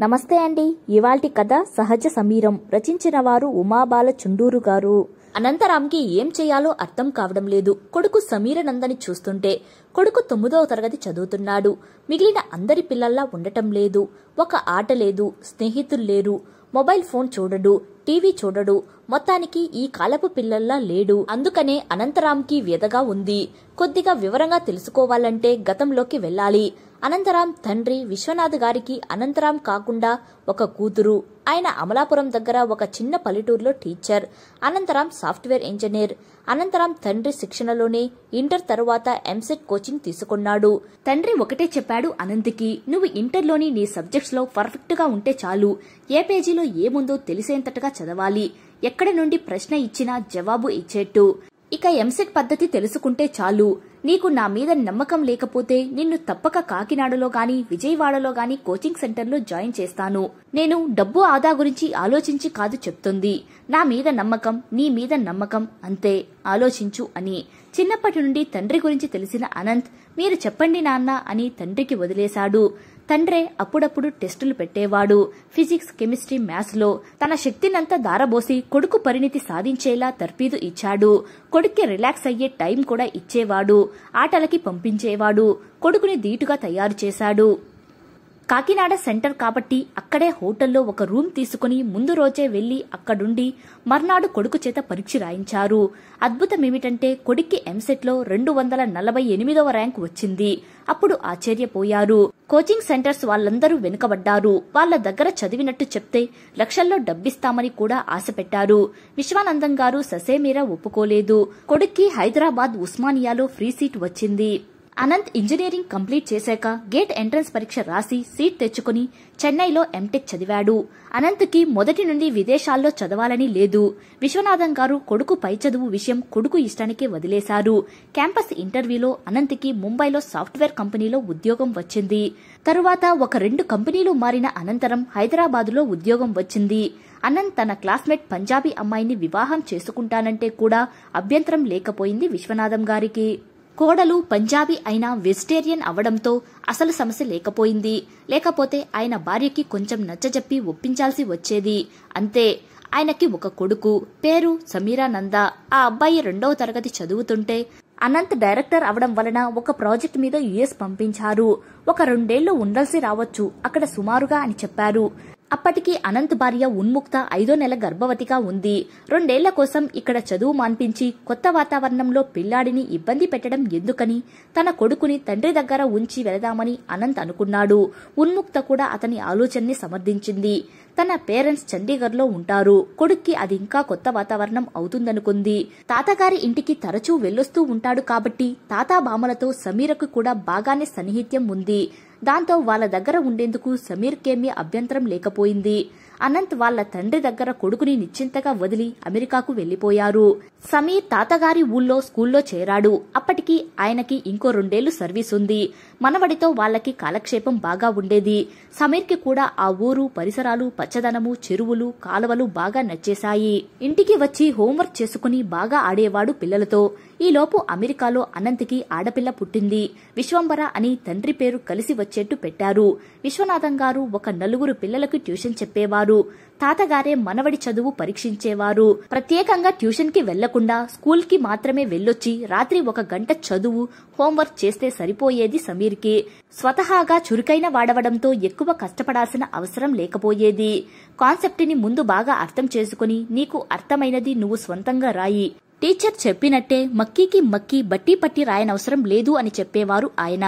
నమస్తే అండి. ఇవాల్టి కథ సహజ సమీరం. రచించిన వారు ఉమాబాల చుండూరు గారు. అనంతరాంకి ఏం చేయాలో అర్థం కావడం లేదు. కొడుకు సమీరనందని చూస్తుంటే కొడుకు 9వ తరగతి చదువుతున్నాడు. మిగిలిన అందరి పిల్లల్లా ఉండటం లేదు. ఒక ఆట లేదు, స్నేహితులు లేరు, మొబైల్ ఫోన్ చూడడు, టీవీ చూడడు. మొత్తానికి ఈ కాలపు పిల్లల్లా లేడు. అందుకనే అనంతరాంకి వ్యధగా ఉంది. కొద్దిగా వివరంగా తెలుసుకోవాలంటే గతంలోకి వెళ్ళాలి. అనంతరాం తండ్రి విశ్వనాథ్ గారికి అనంతరాం కాకుండా ఒక కూతురు. ఆయన అమలాపురం దగ్గర ఒక చిన్న పల్లెటూరులో teacher. Anantharam software engineer. Anantharam తండ్రి శిక్షణలోనే ఇంటర్ తరువాత ఎంసెట్ కోచింగ్ తీసుకున్నాడు. తండ్రి ఒకటే చెప్పాడు అనంత్కి, నువ్వు ఇంటర్లోని నీ సబ్జెక్ట్స్ లో పర్ఫెక్ట్ గా ఉంటే చాలు. ఏ పేజీలో ఏముందో తెలిసేంతటగా చదవాలి. ఎక్కడ నుండి ప్రశ్న ఇచ్చినా జవాబు ఇచ్చేట్టు. ఇక ఎంసెట్ పద్ధతి తెలుసుకుంటే చాలు. నీకు నా మీద నమ్మకం లేకపోతే నిన్ను తప్పక కాకినాడలో గాని విజయవాడలో గాని కోచింగ్ సెంటర్లో జాయిన్ చేస్తాను. నేను డబ్బు ఆదా గురించి ఆలోచించి కాదు చెప్తుంది. నా మీద నమ్మకం, నీ మీద నమ్మకం, అంతే, ఆలోచించు అని. చిన్నప్పటి నుండి తండ్రి గురించి తెలిసిన అనంత్, మీరు చెప్పండి నాన్న అని తండ్రికి వదిలేశాడు. తండ్రే అప్పుడప్పుడు టెస్టులు పెట్టేవాడు. ఫిజిక్స్, కెమిస్ట్రీ, మ్యాథ్స్ లో తన శక్తినంతా దారబోసి కొడుకు పరిణితి సాధించేలా తర్ఫీదు ఇచ్చాడు. కొడుక్కి రిలాక్స్ అయ్యే టైం కూడా ఇచ్చేవాడు. ఆటలకి పంపించేవాడు. కొడుకుని ధీటుగా తయారు చేశాడు. కాకినాడ సెంటర్ కాబట్టి అక్కడే హోటల్లో ఒక రూమ్ తీసుకుని ముందు రోజే వెళ్లి అక్కడుండి మర్నాడు కొడుకు చేత పరీక్ష రాయించారు. అద్భుతమేమిటంటే కొడుక్కి ఎంసెట్ లో 248వ ర్యాంక్ వచ్చింది. అప్పుడు ఆశ్చర్యపోయారు. కోచింగ్ సెంటర్స్ వాళ్ళందరూ వెనుకబడ్డారు. వాళ్ల దగ్గర చదివినట్టు చెప్తే లక్షల్లో డబ్బిస్తామని కూడా ఆశ పెట్టారు. విశ్వానందం గారు ససేమీరా ఒప్పుకోలేదు. కొడుక్కి హైదరాబాద్ ఉస్మానియాలో ఫ్రీ సీట్ వచ్చింది. అనంత్ ఇంజనీరింగ్ కంప్లీట్ చేశాక గేట్ ఎంట్రన్స్ పరీక్ష రాసి సీట్ తెచ్చుకుని చెన్నైలో ఎంటెక్ చదివాడు. అనంత్కి మొదటి నుండి విదేశాల్లో చదవాలని లేదు. విశ్వనాథం గారు కొడుకు పై చదువు విషయం కొడుకు ఇష్టానికే వదిలేశారు. క్యాంపస్ ఇంటర్వ్యూలో అనంత్కి ముంబైలో సాఫ్ట్వేర్ కంపెనీలో ఉద్యోగం వచ్చింది. తరువాత ఒక 2 కంపెనీలు మారిన అనంతరం హైదరాబాదులో ఉద్యోగం వచ్చింది. అనంత్ తన క్లాస్మేట్ పంజాబీ అమ్మాయిని వివాహం చేసుకుంటానంటే కూడా అభ్యంతరం లేకపోయింది విశ్వనాథం గారికి. కోడలు పంజాబీ అయినా వెజిటేరియన్ అవడంతో అసలు సమస్య లేకపోయింది. లేకపోతే ఆయన భార్యకి కొంచెం నచ్చజెప్పి ఒప్పించాల్సి వచ్చేది. అంతే. ఆయనకి ఒక కొడుకు, పేరు సమీరానంద. ఆ అబ్బాయి 2వ తరగతి చదువుతుంటే అనంత్ డైరెక్టర్ అవడం వలన ఒక ప్రాజెక్ట్ మీద యుఎస్ పంపించారు. ఒక 2 ఏళ్లు ఉండాల్సి రావచ్చు అక్కడ సుమారుగా అని చెప్పారు. అప్పటికి అనంత్ భార్య ఉన్ముక్త 5వ నెల గర్భవతిగా ఉంది. 2 ఏళ్ల కోసం ఇక్కడ చదువు మాన్పించి కొత్త వాతావరణంలో పిల్లాడిని ఇబ్బంది పెట్టడం ఎందుకని తన కొడుకుని తండ్రి దగ్గర ఉంచి వెళదామని అనంత్ అనుకున్నాడు. ఉన్ముక్త కూడా అతని ఆలోచనని సమర్థించింది. తన పేరెంట్స్ చండీగఢ్లో ఉంటారు. కొడుక్కి అది ఇంకా కొత్త వాతావరణం అవుతుందనుకుంది. తాతగారి ఇంటికి తరచూ వెళ్ళొస్తూ ఉంటాడు కాబట్టి తాతాబామలతో సమీరకు కూడా బాగానే సన్నిహిత్యం ఉంది. దాంతో వాళ్ళ దగ్గర ఉండేందుకు సమీర్కేమీ అభ్యంతరం లేకపోయింది. అనంత్ వాళ్ళ తండ్రి దగ్గర కొడుకుని నిశ్చింతగా వదిలి అమెరికాకు వెళ్లిపోయారు. సమీర్ తాతగారి ఊళ్ళో స్కూల్లో చేరాడు. అప్పటికి ఆయనకి ఇంకో 2 ఏళ్లు సర్వీస్ ఉంది. మనవడితో వాళ్లకి కాలక్షేపం బాగా ఉండేది. సమీర్కి కూడా ఆ ఊరు, పరిసరాలు, పచ్చదనము, చెరువులు, కాలువలు బాగా నచ్చేశాయి. ఇంటికి వచ్చి హోంవర్క్ చేసుకుని బాగా ఆడేవాడు పిల్లలతో. ఈలోపు అమెరికాలో అనంత్కి ఆడపిల్ల పుట్టింది. విశ్వంబర అని తండ్రి పేరు కలిసి వచ్చేట్టు పెట్టారు. విశ్వనాథం గారు ఒక 4 పిల్లలకు ట్యూషన్ చెప్పేవారు. తాతగారే మనవడి చదువు పరీక్షించేవారు. ప్రత్యేకంగా ట్యూషన్ కి వెళ్లకుండా స్కూల్ కి మాత్రమే వెళ్ళొచ్చి రాత్రి 1 గంట చదువు, హోంవర్క్ చేస్తే సరిపోయేది సమీర్కి. స్వతహాగా చురుకైన వాడవడంతో ఎక్కువ కష్టపడాల్సిన అవసరం లేకపోయేది. కాన్సెప్ట్ ని ముందు బాగా అర్థం చేసుకుని నీకు అర్థమైనది నువ్వు స్వంతంగా రాయి. టీచర్ చెప్పినట్టే మక్కీకి మక్కీ బట్టి పట్టి రాయనవసరం లేదు అని చెప్పేవారు ఆయన.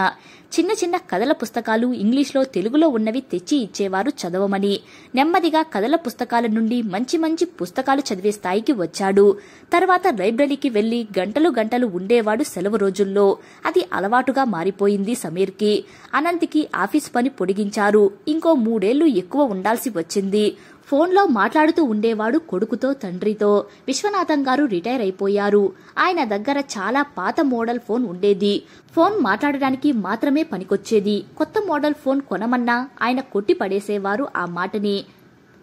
చిన్న చిన్న కథల పుస్తకాలు ఇంగ్లీష్లో తెలుగులో ఉన్నవి తెచ్చి ఇచ్చేవారు చదవమని. నెమ్మదిగా కథల పుస్తకాల నుండి మంచి మంచి పుస్తకాలు చదివే స్థాయికి వచ్చాడు. తర్వాత లైబ్రరీకి వెళ్లి గంటలు గంటలు ఉండేవాడు సెలవు రోజుల్లో. అది అలవాటుగా మారిపోయింది సమీర్కి. అనంత్కి ఆఫీస్ పని పొడిగించారు. ఇంకో 3 ఏళ్లు ఎక్కువ ఉండాల్సి వచ్చింది. ఫోన్లో మాట్లాడుతూ ఉండేవాడు కొడుకుతో, తండ్రితో. విశ్వనాథం గారు రిటైర్ అయిపోయారు. ఆయన దగ్గర చాలా పాత మోడల్ ఫోన్ ఉండేది. ఫోన్ మాట్లాడడానికి మాత్రమే పనికొచ్చేది. కొత్త మోడల్ ఫోన్ కొనమన్నా ఆయన కొట్టి పడేసేవారు ఆ మాటని.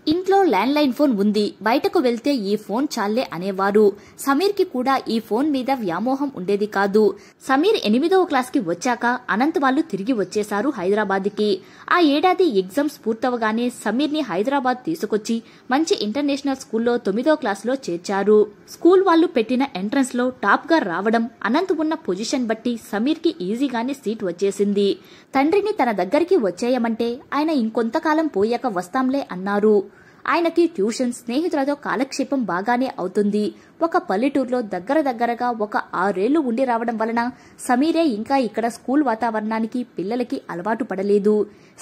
ఇంట్లో ల్యాండ్లైన్ ఫోన్ ఉంది, బయటకు వెళ్తే ఈ ఫోన్ చాలే అనేవారు. సమీర్కి కూడా ఈ ఫోన్ మీద వ్యామోహం ఉండేది కాదు. సమీర్ 8వ క్లాస్కి వచ్చాక అనంత్ వాళ్ళు తిరిగి వచ్చేశారు హైదరాబాద్కి. ఆ ఏడాది ఎగ్జామ్స్ పూర్తవగానే సమీర్ని హైదరాబాద్ తీసుకొచ్చి మంచి ఇంటర్నేషనల్ స్కూల్లో 9వ క్లాస్లో చేర్చారు. స్కూల్ వాళ్ళు పెట్టిన ఎంట్రన్స్ లో టాప్ గా రావడం, అనంత్ ఉన్న పొజిషన్ బట్టి సమీర్కి ఈజీగానే సీట్ వచ్చేసింది. తండ్రిని తన దగ్గరికి వచ్చేయమంటే ఆయన ఇంకొంతకాలం పోయాక వస్తాంలే అన్నారు. ఆయనకి ట్యూషన్, స్నేహితులతో కాలక్షేపం బాగానే అవుతుంది. ఒక పల్లెటూరులో దగ్గరగా ఒక 6 ఏళ్లు ఉండి రావడం వలన సమీరే ఇంకా ఇక్కడ స్కూల్ వాతావరణానికి పిల్లలకి అలవాటు పడలేదు.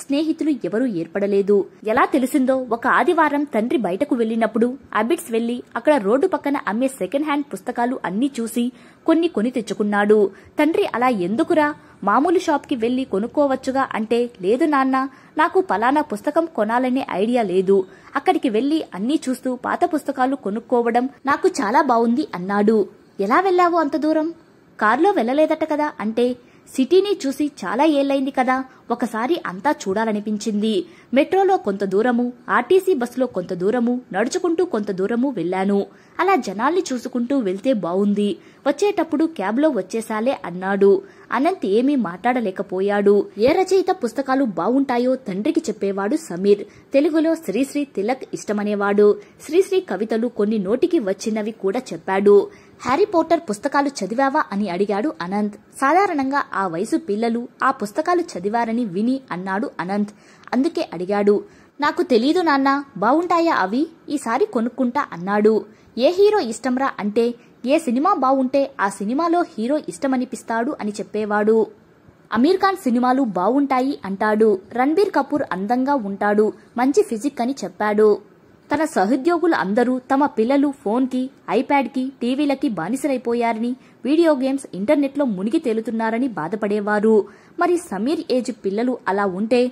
స్నేహితులు ఎవరూ ఏర్పడలేదు. ఎలా తెలిసిందో, ఒక ఆదివారం తండ్రి బయటకు వెళ్లినప్పుడు అబిడ్స్ వెళ్లి అక్కడ రోడ్డు పక్కన అమ్మే సెకండ్ హ్యాండ్ పుస్తకాలు అన్నీ చూసి కొన్ని కొని తెచ్చుకున్నాడు. తండ్రి అలా ఎందుకురా, మామూలు షాప్కి వెళ్లి కొనుక్కోవచ్చుగా అంటే, లేదు నాన్న, నాకు పలానా పుస్తకం కొనాలనే ఐడియా లేదు. అక్కడికి వెళ్లి అన్నీ చూస్తూ పాత పుస్తకాలు కొనుక్కోవడం నాకు చాలా బావుంది అన్నాడు. ఎలా వెళ్లావు అంత దూరం? కారులో వెళ్లలేదట కదా అంటే, సిటీని చూసి చాలా ఏళ్లైంది కదా, ఒకసారి అంతా చూడాలనిపించింది. మెట్రోలో కొంత దూరము, ఆర్టీసీ బస్సులో కొంత దూరము, నడుచుకుంటూ కొంత దూరము వెళ్లాను. అలా జనాల్ని చూసుకుంటూ వెళ్తే బావుంది. వచ్చేటప్పుడు క్యాబ్లో వచ్చేసాలే అన్నాడు. అనంత్ ఏమీ మాట్లాడలేకపోయాడు. ఏ రచయిత పుస్తకాలు బావుంటాయో తండ్రికి చెప్పేవాడు సమీర్. తెలుగులో శ్రీశ్రీ తిలక్ ఇష్టమనేవాడు. శ్రీశ్రీ కవితలు కొన్ని నోటికి వచ్చినవి కూడా చెప్పాడు. హ్యారీ పోటర్ పుస్తకాలు చదివావా అని అడిగాడు అనంత్. సాధారణంగా ఆ వయసు పిల్లలు ఆ పుస్తకాలు చదివారని విని అన్నాడు అనంత్. అందుకే అడిగాడు. నాకు తెలీదు నాన్నా, బావుంటాయా అవి? ఈసారి కొనుక్కుంటా అన్నాడు. ఏ హీరో ఇష్టంరా అంటే, ఏ సినిమా బావుంటే ఆ సినిమాలో హీరో ఇష్టమనిపిస్తాడు అని చెప్పేవాడు. అమీర్ ఖాన్ సినిమాలు బావుంటాయి అంటాడు. రణబీర్ కపూర్ అందంగా ఉంటాడు, మంచి ఫిజిక్ అని చెప్పాడు. తన సహోద్యోగులు అందరూ తమ పిల్లలు ఫోన్కి, ఐప్యాడ్కి, టీవీలకి బానిసలైపోయారని, వీడియో గేమ్స్, ఇంటర్నెట్లో మునిగి తేలుతున్నారని బాధపడేవారు. మరి సమీర్ ఏజ్ పిల్లలు అలా ఉంటే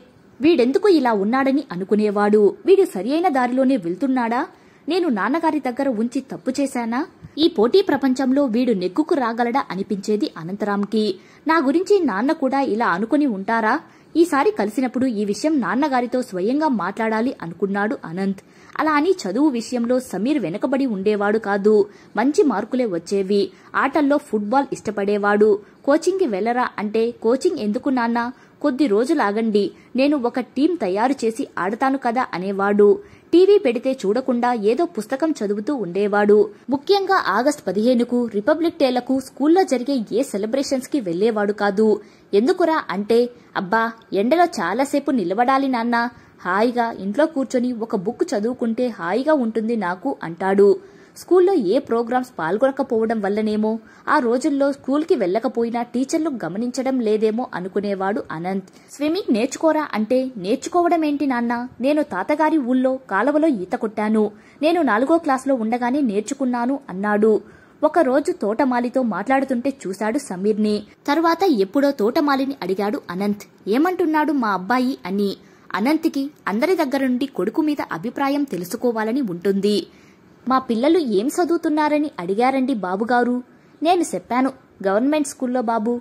వీడెందుకు ఇలా ఉన్నాడని అనుకునేవాడు. వీడు సరియైన దారిలోనే వెళ్తున్నాడా? నేను నాన్నగారి దగ్గర ఉంచి తప్పు చేశానా? ఈ పోటీ ప్రపంచంలో వీడు నెగ్గుకు రాగలడా అనిపించేది అనంతరాంకి. నా గురించి నాన్న కూడా ఇలా అనుకుని ఉంటారా? ఈసారి కలిసినప్పుడు ఈ విషయం నాన్నగారితో స్వయంగా మాట్లాడాలి అనుకున్నాడు అనంత్. అలా అని చదువు విషయంలో సమీర్ వెనకబడి ఉండేవాడు కాదు. మంచి మార్కులే వచ్చేవి. ఆటల్లో ఫుట్బాల్ ఇష్టపడేవాడు. కోచింగ్కి వెళ్లరా అంటే, కోచింగ్ ఎందుకు నాన్న, కొద్ది రోజులాగండి, నేను ఒక టీం తయారు చేసి ఆడతాను కదా అనేవాడు. టీవీ పెడితే చూడకుండా ఏదో పుస్తకం చదువుతూ ఉండేవాడు. ముఖ్యంగా ఆగస్టు 15కు, రిపబ్లిక్ డేలకు స్కూల్లో జరిగే ఏ సెలబ్రేషన్స్ కి వెళ్లేవాడు కాదు. ఎందుకురా అంటే, అబ్బా ఎండలో చాలాసేపు నిలబడాలి నాన్న, హాయిగా ఇంట్లో కూర్చొని ఒక బుక్ చదువుకుంటే హాయిగా ఉంటుంది నాకు అంటాడు. స్కూల్లో ఏ ప్రోగ్రామ్స్ పాల్గొనకపోవడం వల్లనేమో ఆ రోజుల్లో స్కూల్కి వెళ్లకపోయినా టీచర్లు గమనించడం లేదేమో అనుకునేవాడు అనంత్. స్విమ్మింగ్ నేర్చుకోరా అంటే, నేర్చుకోవడం ఏంటి నాన్న, నేను తాతగారి ఊళ్ళో కాలువలో ఈత కొట్టాను, నేను 4వ క్లాసులో ఉండగానే నేర్చుకున్నాను అన్నాడు. ఒకరోజు తోటమాలితో మాట్లాడుతుంటే చూశాడు సమీర్ని. తరువాత ఎప్పుడో తోటమాలిని అడిగాడు అనంత్, ఏమంటున్నాడు మా అబ్బాయి అని. అనంత్కి అందరి దగ్గర నుండి కొడుకు మీద అభిప్రాయం తెలుసుకోవాలని ఉంటుంది. మా పిల్లలు ఏం చదువుతున్నారని అడిగారండి బాబుగారు. నేను చెప్పాను, గవర్నమెంట్ స్కూల్లో బాబు,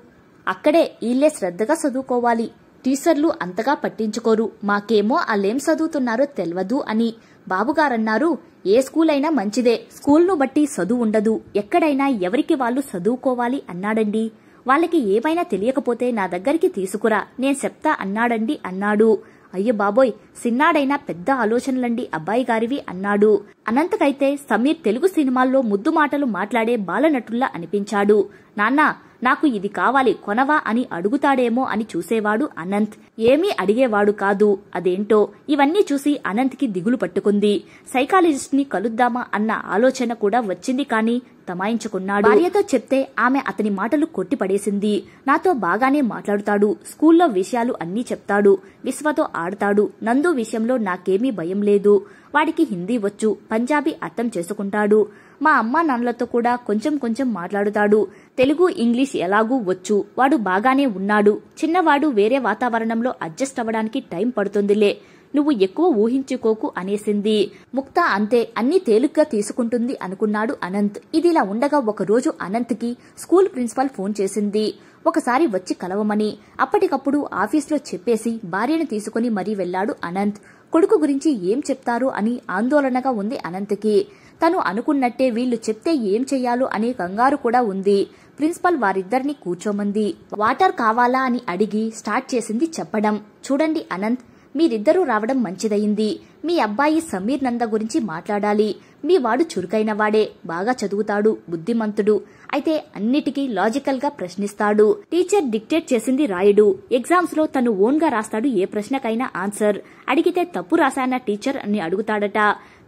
అక్కడే ఈళ్లే శ్రద్ధగా చదువుకోవాలి, టీచర్లు అంతగా పట్టించుకోరు, మాకేమో వాళ్ళేం చదువుతున్నారో తెల్వదు అని. బాబుగారన్నారు, ఏ స్కూల్ అయినా మంచిదే, స్కూల్ను బట్టి చదువు ఉండదు, ఎక్కడైనా ఎవరికి వాళ్ళు చదువుకోవాలి అన్నాడండి. వాళ్ళకి ఏమైనా తెలియకపోతే నా దగ్గరికి తీసుకురా, నేను చెప్తా అన్నాడండి అన్నాడు. అయ్యో బాబోయ్, సిన్నాడైనా పెద్ద ఆలోచనలండి అబ్బాయి గారివి అన్నాడు. అనంతకైతే సమీర్ తెలుగు సినిమాల్లో ముద్దు మాటలు మాట్లాడే బాలనటుల్లా అనిపించాడు. నాన్నా నాకు ఇది కావాలి కొనవా అని అడుగుతాడేమో అని చూసేవాడు అనంత్. ఏమీ అడిగేవాడు కాదు. అదేంటో ఇవన్నీ చూసి అనంత్కి దిగులు పట్టుకుంది. సైకాలజిస్ట్ ని కలుద్దామా అన్న ఆలోచన కూడా వచ్చింది, కానీ తమాయించుకున్నాడు. భార్యతో చెప్తే ఆమె అతని మాటలు కొట్టిపడేసింది. నాతో బాగానే మాట్లాడుతాడు, స్కూల్లో విషయాలు అన్నీ చెప్తాడు, విశ్వతో ఆడతాడు, నందు విషయంలో నాకేమీ భయం లేదు, వాడికి హిందీ వచ్చు, పంజాబీ అర్థం చేసుకుంటాడు, మా అమ్మా నాన్నలతో కూడా కొంచెం కొంచెం మాట్లాడుతాడు, తెలుగు ఇంగ్లీష్ ఎలాగూ వచ్చు, వాడు బాగానే ఉన్నాడు, చిన్నవాడు వేరే వాతావరణంలో అడ్జస్ట్ అవ్వడానికి టైం పడుతుందిలే, నువ్వు ఎక్కువ ఊహించుకోకు అనేసింది. ముక్త అంతే, అన్నీ తేలిగ్గా తీసుకుంటుంది అనుకున్నాడు అనంత్. ఇదిలా ఉండగా ఒకరోజు అనంత్కి స్కూల్ ప్రిన్సిపాల్ ఫోన్ చేసింది. ఒకసారి వచ్చి కలవమని. అప్పటికప్పుడు ఆఫీస్లో చెప్పేసి భార్యను తీసుకుని మరీ వెళ్లాడు అనంత్. కొడుకు గురించి ఏం చెప్తారు అని ఆందోళనగా ఉంది అనంత్కి. తను అనుకున్నట్టే వీళ్లు చెప్తే ఏం చెయ్యాలో అనే కంగారు కూడా ఉంది. ప్రిన్సిపల్ వారిద్దరిని కూర్చోమంది. వాటర్ కావాలా అని అడిగి స్టార్ట్ చేసింది చెప్పడం. చూడండి అనంత్, మీరిద్దరూ రావడం మంచిదయింది. మీ అబ్బాయి సమీర్ నంద గురించి మాట్లాడాలి. మీ వాడు చురుకైన వాడే, బాగా చదువుతాడు, బుద్ధిమంతుడు. అయితే అన్నిటికీ లాజికల్ గా ప్రశ్నిస్తాడు. టీచర్ డిక్టేట్ చేసింది రాయడు. ఎగ్జామ్స్ లో తను ఓన్ గా రాస్తాడు. ఏ ప్రశ్నకైనా ఆన్సర్ అడిగితే తప్పు రాశానా టీచర్ అని అడుగుతాడట.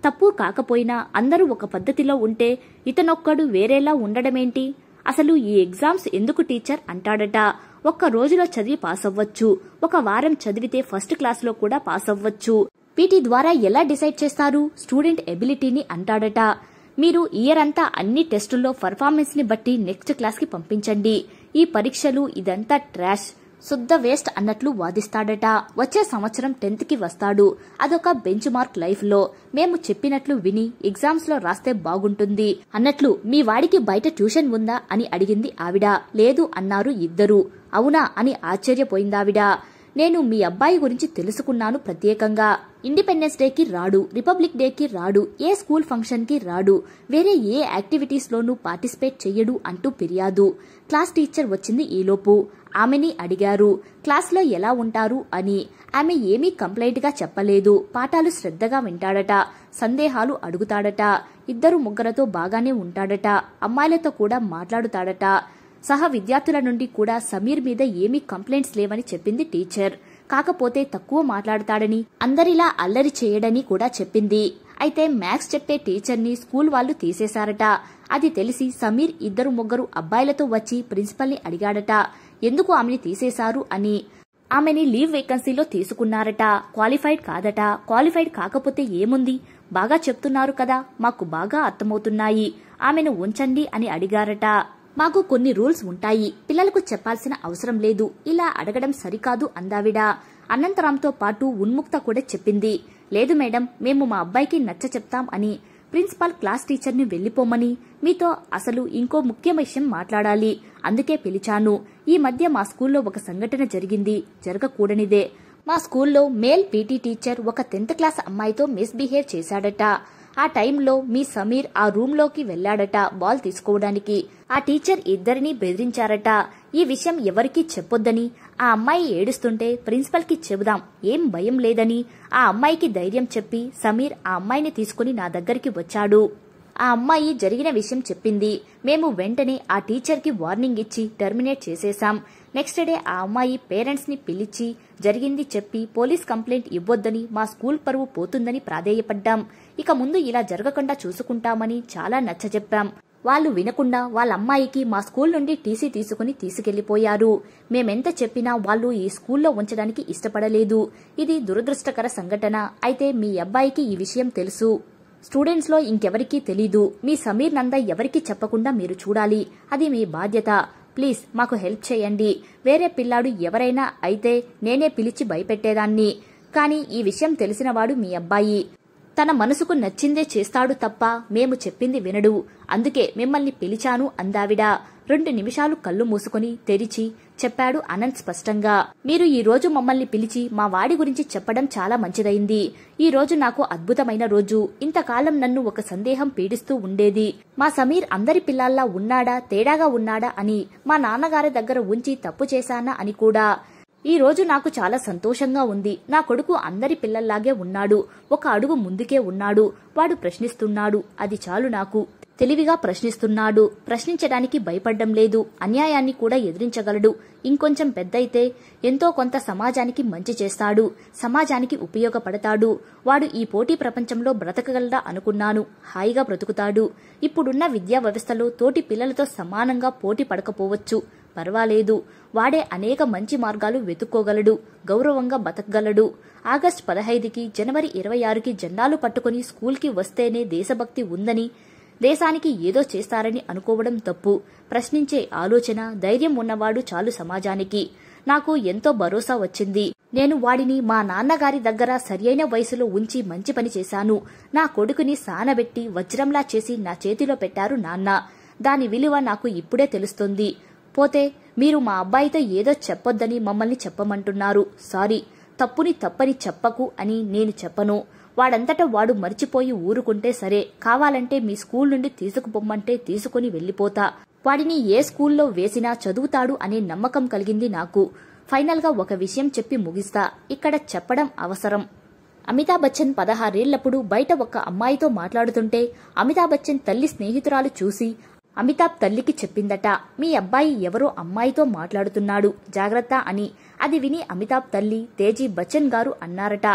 తప్పు కాకపోయినా అందరూ ఒక పద్ధతిలో ఉంటే ఇతనొక్కడు వేరేలా ఉండడమేంటి? అసలు ఈ ఎగ్జామ్స్ ఎందుకు టీచర్ అంటాడట. ఒక్క రోజులో చదివి పాస్ అవ్వచ్చు, ఒక వారం చదివితే ఫస్ట్ క్లాస్ లో కూడా పాస్ అవ్వచ్చు. వీటి ద్వారా ఎలా డిసైడ్ చేస్తారు స్టూడెంట్ ఎబిలిటీని అంటాడట. మీరు ఇయర్ అంతా అన్ని టెస్టుల్లో పర్ఫార్మెన్స్ ని బట్టి నెక్స్ట్ క్లాస్ కి పంపించండి. ఈ పరీక్షలు ఇదంతా ట్రాష్, శుద్ధ వేస్ట్ అన్నట్లు వాదిస్తాడట. వచ్చే సంవత్సరం 10th కి వస్తాడు. అదొక బెంచ్ మార్క్ లైఫ్ లో. మేము చెప్పినట్లు విని ఎగ్జామ్స్ లో రాస్తే బాగుంటుంది అన్నట్లు మీ వాడికి బయట ట్యూషన్ ఉందా అని అడిగింది ఆవిడ. లేదు అన్నారు ఇద్దరు. అవునా అని ఆశ్చర్యపోయిందావిడ. నేను మీ అబ్బాయి గురించి తెలుసుకున్నాను ప్రత్యేకంగా. ఇండిపెండెన్స్ డేకి రాడు, రిపబ్లిక్ డేకి రాడు, ఏ స్కూల్ ఫంక్షన్ కి రాడు, వేరే ఏ యాక్టివిటీస్ లోనూ పార్టిసిపేట్ చెయ్యడు అంటూ ఫిర్యాదు. క్లాస్ టీచర్ వచ్చింది ఈలోపు. ఆమెని అడిగారు క్లాస్లో ఎలా ఉంటారు అని. ఆమె ఏమీ కంప్లైంట్ గా చెప్పలేదు. పాఠాలు శ్రద్ధగా వింటాడట, సందేహాలు అడుగుతాడట, ఇద్దరు ముగ్గురతో బాగానే ఉంటాడట, అమ్మాయిలతో కూడా మాట్లాడుతాడట. సహ విద్యార్థుల నుండి కూడా సమీర్ మీద ఏమీ కంప్లైంట్స్ లేవని చెప్పింది టీచర్. కాకపోతే తక్కువ మాట్లాడతాడని, అందరిలా అల్లరి చేయడని కూడా చెప్పింది. అయితే మ్యాథ్స్ చెప్పే టీచర్ని స్కూల్ వాళ్ళు తీసేశారట. అది తెలిసి సమీర్ ఇద్దరు ముగ్గురు అబ్బాయిలతో వచ్చి ప్రిన్సిపల్ ని అడిగాడట ఎందుకు ఆమెని తీసేశారు అని. ఆమెని లీవ్ వేకెన్సీలో తీసుకున్నారట. క్వాలిఫైడ్ కాదట. క్వాలిఫైడ్ కాకపోతే ఏముంది, బాగా చెప్తున్నారు కదా, మాకు బాగా అర్థమవుతున్నాయి, ఆమెను ఉంచండి అని అడిగారట. మాకు కొన్ని రూల్స్ ఉంటాయి, పిల్లలకు చెప్పాల్సిన అవసరం లేదు, ఇలా అడగడం సరికాదు అందావిడ. అనంతరాంతో పాటు ఉన్ముక్త కూడా చెప్పింది. లేదు మేడం, మేము మా అబ్బాయికి నచ్చ చెప్తాం అని. ప్రిన్సిపాల్ క్లాస్ టీచర్ని వెళ్లిపోమని, మీతో అసలు ఇంకో ముఖ్య విషయం మాట్లాడాలి, అందుకే పిలిచాను. ఈ మధ్య మా స్కూల్లో ఒక సంఘటన జరిగింది, జరగకూడనిదే. మా స్కూల్లో మేల్ పీటీ టీచర్ ఒక 10th క్లాస్ అమ్మాయితో మిస్బిహేవ్ చేశాడట. ఆ టైంలో మీ సమీర్ ఆ రూమ్ లోకి వెళ్లాడట బాల్ తీసుకోవడానికి. ఆ టీచర్ ఇద్దరిని బెదిరించారట. ఈ విషయం ఎవరికీ చెప్పొద్దని, ఆ అమ్మాయి ఏడుస్తుంటే ప్రిన్సిపల్ కి చెబుదాం, ఏం భయం లేదని ఆ అమ్మాయికి ధైర్యం చెప్పి సమీర్ ఆ అమ్మాయిని తీసుకుని నా దగ్గరికి వచ్చాడు. ఆ అమ్మాయి జరిగిన విషయం చెప్పింది. మేము వెంటనే ఆ టీచర్ కి వార్నింగ్ ఇచ్చి టెర్మినేట్ చేసేశాం. నెక్స్ట్ డే ఆ అమ్మాయి పేరెంట్స్ ని పిలిచి జరిగింది చెప్పి పోలీస్ కంప్లైంట్ ఇవ్వొద్దని, మా స్కూల్ పరువు పోతుందని ప్రాధేయపడ్డాం. ఇక ముందు ఇలా జరగకుండా చూసుకుంటామని చాలా నచ్చజెప్పాం. వాళ్ళు వినకుండా వాళ్ళ అమ్మాయికి మా స్కూల్ నుండి టీసీ తీసుకుని తీసుకెళ్లిపోయారు. మేమెంత చెప్పినా వాళ్ళు ఈ స్కూల్లో ఉంచడానికి ఇష్టపడలేదు. ఇది దురదృష్టకర సంఘటన. అయితే మీ అబ్బాయికి ఈ విషయం తెలుసు, స్టూడెంట్స్ లో ఇంకెవరికీ తెలీదు. మీ సమీర్ నంద ఎవరికీ చెప్పకుండా మీరు చూడాలి, అది మీ బాధ్యత. ప్లీజ్ మాకు హెల్ప్ చేయండి. వేరే పిల్లాడు ఎవరైనా అయితే నేనే పిలిచి భయపెట్టేదాన్ని, కానీ ఈ విషయం తెలిసినవాడు మీ అబ్బాయి. తన మనసుకు నచ్చిందే చేస్తాడు తప్ప మేము చెప్పింది వినడు. అందుకే మిమ్మల్ని పిలిచాను అందావిడ. 2 నిమిషాలు కళ్ళు మూసుకుని తెరిచి చెప్పాడు అనంత్ స్పష్టంగా. మీరు ఈ రోజు మమ్మల్ని పిలిచి మా వాడి గురించి చెప్పడం చాలా మంచిదైంది. ఈ రోజు నాకు అద్భుతమైన రోజు. ఇంతకాలం నన్ను ఒక సందేహం పీడిస్తూ ఉండేది. మా సమీర్ అందరి పిల్లల్లా ఉన్నాడా, తేడాగా ఉన్నాడా అని, మా నాన్నగారి దగ్గర ఉంచి తప్పు చేశానా అని కూడా. ఈ రోజు నాకు చాలా సంతోషంగా ఉంది. నా కొడుకు అందరి పిల్లల్లాగే ఉన్నాడు, ఒక అడుగు ముందుకే ఉన్నాడు. వాడు ప్రశ్నిస్తున్నాడు, అది చాలు నాకు. తెలివిగా ప్రశ్నిస్తున్నాడు, ప్రశ్నించడానికి భయపడ్డం లేదు, అన్యాయాన్ని కూడా ఎదిరించగలడు. ఇంకొంచెం పెద్దయితే ఎంతో కొంత సమాజానికి మంచి చేస్తాడు, సమాజానికి ఉపయోగపడతాడు. వాడు ఈ పోటీ ప్రపంచంలో బ్రతకగలడా అనుకున్నాను. హాయిగా బ్రతుకుతాడు. ఇప్పుడున్న విద్యా వ్యవస్థలో తోటి పిల్లలతో సమానంగా పోటీ పడకపోవచ్చు, పర్వాలేదు. వాడే అనేక మంచి మార్గాలు వెతుక్కోగలడు, గౌరవంగా బతకగలడు. ఆగస్టు 15కి, జనవరి 26కి జెండాలు పట్టుకుని స్కూల్కి వస్తేనే దేశభక్తి ఉందని, దేశానికి ఏదో చేస్తారని అనుకోవడం తప్పు. ప్రశ్నించే ఆలోచన, ధైర్యం ఉన్నవాడు చాలు సమాజానికి. నాకు ఎంతో భరోసా వచ్చింది. నేను వాడిని మా నాన్నగారి దగ్గర సరియైన వయసులో ఉంచి మంచి పని చేశాను. నా కొడుకుని సానబెట్టి వజ్రంలా చేసి నా చేతిలో పెట్టారు నాన్న. దాని విలువ నాకు ఇప్పుడే తెలుస్తోంది. పోతే మీరు మా అబ్బాయితో ఏదో చెప్పొద్దని మమ్మల్ని చెప్పమంటున్నారు. సారీ. తప్పుని తప్పని చెప్పకు అని నేను చెప్పను. వాడంతటా వాడు మర్చిపోయి ఊరుకుంటే సరే, కావాలంటే మీ స్కూల్ నుండి తీసుకుపోమ్మంటే తీసుకుని వెళ్ళిపోతా. వాడిని ఏ స్కూల్లో వేసినా చదువుతాడు అనే నమ్మకం కలిగింది నాకు. ఫైనల్ గా ఒక విషయం చెప్పి ముగిస్తా, ఇక్కడ చెప్పడం అవసరం. అమితాబ్ బచ్చన్ 16 ఏళ్లప్పుడు బయట ఒక అమ్మాయితో మాట్లాడుతుంటే అమితాబ్ బచ్చన్ తల్లి స్నేహితురాలు చూసి అమితాబ్ తల్లికి చెప్పిందట, మీ అబ్బాయి ఎవరో అమ్మాయితో మాట్లాడుతున్నాడు, జాగ్రత్త అని. అది విని అమితాబ్ తల్లి తేజీ బచ్చన్ గారు అన్నారట,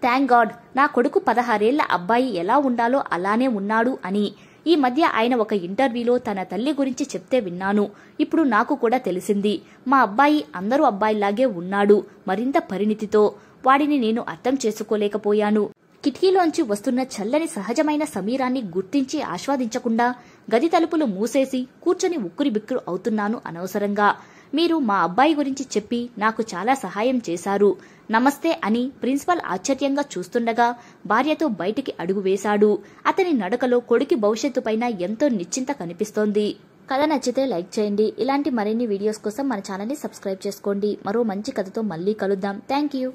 థ్యాంక్ గాడ్, నా కొడుకు 16 ఏళ్ల అబ్బాయి ఎలా ఉండాలో అలానే ఉన్నాడు అని. ఈ మధ్య ఆయన ఒక ఇంటర్వ్యూలో తన తల్లి గురించి చెప్తే విన్నాను. ఇప్పుడు నాకు కూడా తెలిసింది, మా అబ్బాయి అందరూ అబ్బాయిలాగే ఉన్నాడు, మరింత పరిణితితో. వాడిని నేను అర్థం చేసుకోలేకపోయాను. కిటికీలోంచి వస్తున్న చల్లని సహజమైన సమీరాన్ని గుర్తించి ఆస్వాదించకుండా గది తలుపులు మూసేసి కూర్చొని ఉక్కిరి బిక్కిరి అవుతున్నాను అనవసరంగా. మీరు మా అబ్బాయి గురించి చెప్పి నాకు చాలా సహాయం చేశారు. నమస్తే అని ప్రిన్సిపల్ ఆశ్చర్యంగా చూస్తుండగా భార్యతో బయటికి అడుగు వేశాడు. అతని నడకలో కొడుకి భవిష్యత్తు పైన ఎంతో నిశ్చింత కనిపిస్తోంది. కథ నచ్చితే లైక్ చేయండి. ఇలాంటి మరిన్ని వీడియోస్ కోసం మన ఛానల్ని సబ్స్క్రైబ్ చేసుకోండి. మరో మంచి కథతో మళ్ళీ కలుద్దాం. Thank you.